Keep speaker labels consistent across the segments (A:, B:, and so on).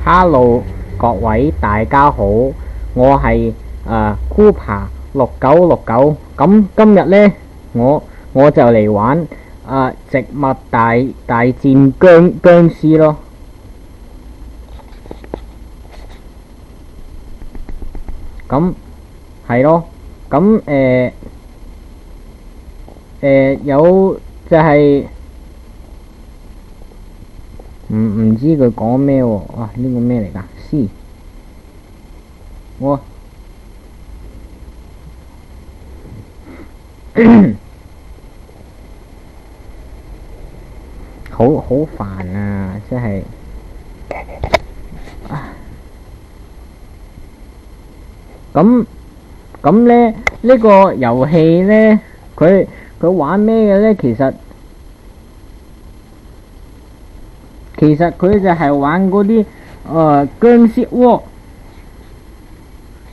A: Hello，各位大家好，我係Cooper 6969。咁今日呢，我就嚟玩植物大戰僵屍咯。咁係咯，咁有就係唔知佢講咩喎？哇！呢個咩嚟㗎？C，我好煩啊！真係咁咧，呢個遊戲咧，佢玩咩嘅咧？其實佢就係玩嗰啲僵屍窩，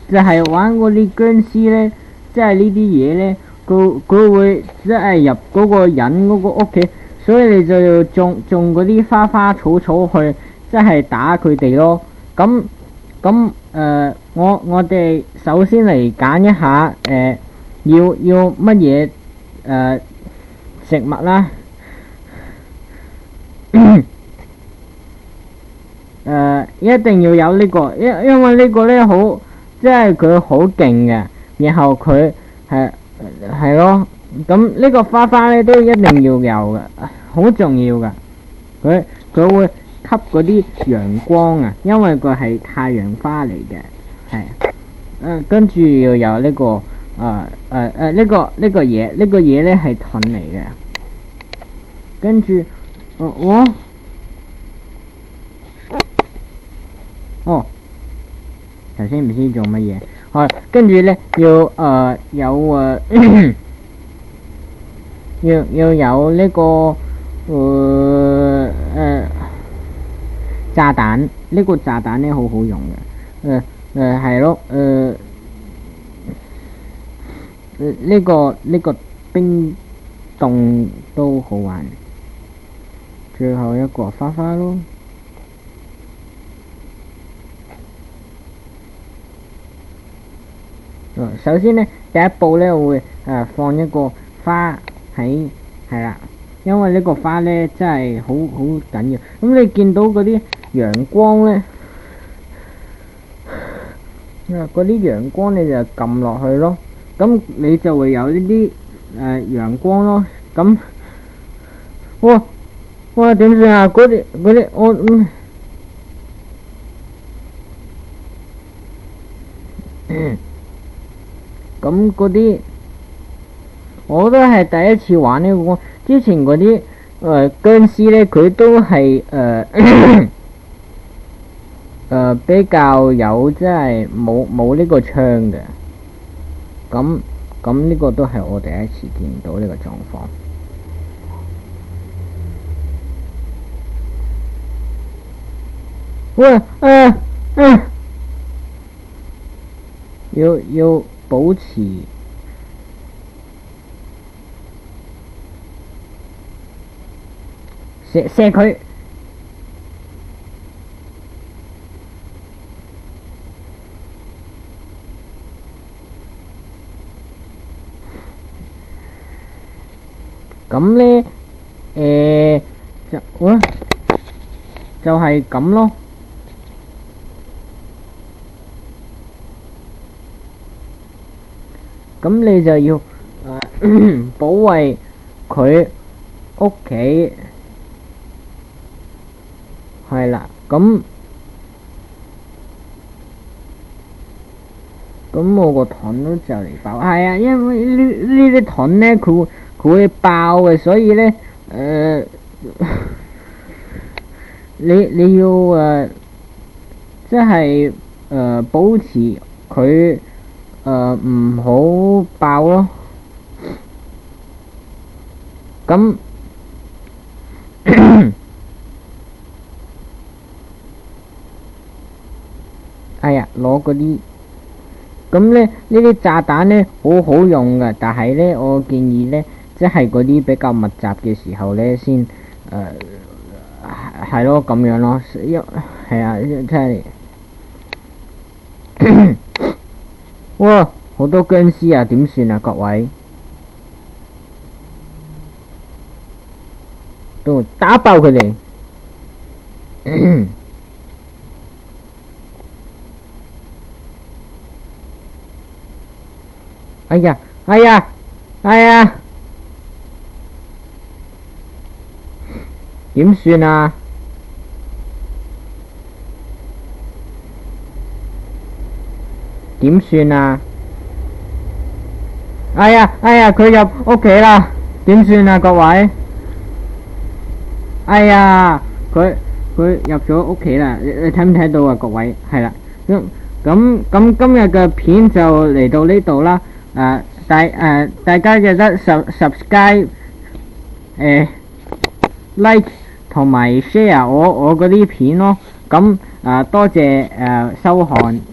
A: 就係玩嗰啲僵屍咧，即係呢啲嘢咧，佢會即係入嗰個人嗰個屋企，所以你就要種嗰啲花草去，即係打佢哋咯。咁我哋首先嚟揀一下要乜嘢食物啦。一定要有呢個，因為呢個咧好，即係佢好勁嘅，然後佢係咯，咁呢個花咧都一定要有嘅，好重要嘅，佢會吸嗰啲陽光啊，因為佢係太陽花嚟嘅，係，跟住要有呢個呢個嘢咧係盾嚟嘅，跟住頭先唔知做乜嘢，跟住咧要要有呢個炸彈，呢個炸彈咧好好用嘅，係咯，呢個冰凍都好玩，最後一個花咯。首先呢，第一步呢，我會放一個花喺係啦，因為呢個花呢真係好緊要。咁你見到嗰啲陽光呢，嗰啲陽光你就撳落去咯，咁你就會有呢啲陽光咯。咁哇點算啊？嗰啲我咁嗰啲我都係第一次玩呢個，之前嗰啲僵屍咧，佢都係比較有即係冇呢個槍嘅，咁呢個都係我第一次見到呢個狀況。喂要保持射佢，咁咧就係咁咯。咁你就要保衛佢屋企，係啦。咁我個盾都就嚟爆，係啊，因為呢啲盾咧，佢會爆嘅，所以咧你要即係保持佢。唔好爆咯，咁哎呀攞嗰啲，咁咧呢啲炸彈咧好好用噶，但係咧我建議咧，即係嗰啲比較密集嘅時候咧先係咯咁樣咯，係啊，真係哇好多僵屍啊，點算啊各位？都打爆佢哋！哎呀哎呀哎呀！點算啊？點算啊？哎呀哎呀，佢入屋企啦！點算啊各位？哎呀，佢入咗屋企啦！你睇唔睇到啊各位？係啦，咁今日嘅片就嚟到呢度啦。大家記得 subscribe like 同埋 share 我嗰啲片咯。咁多謝收看。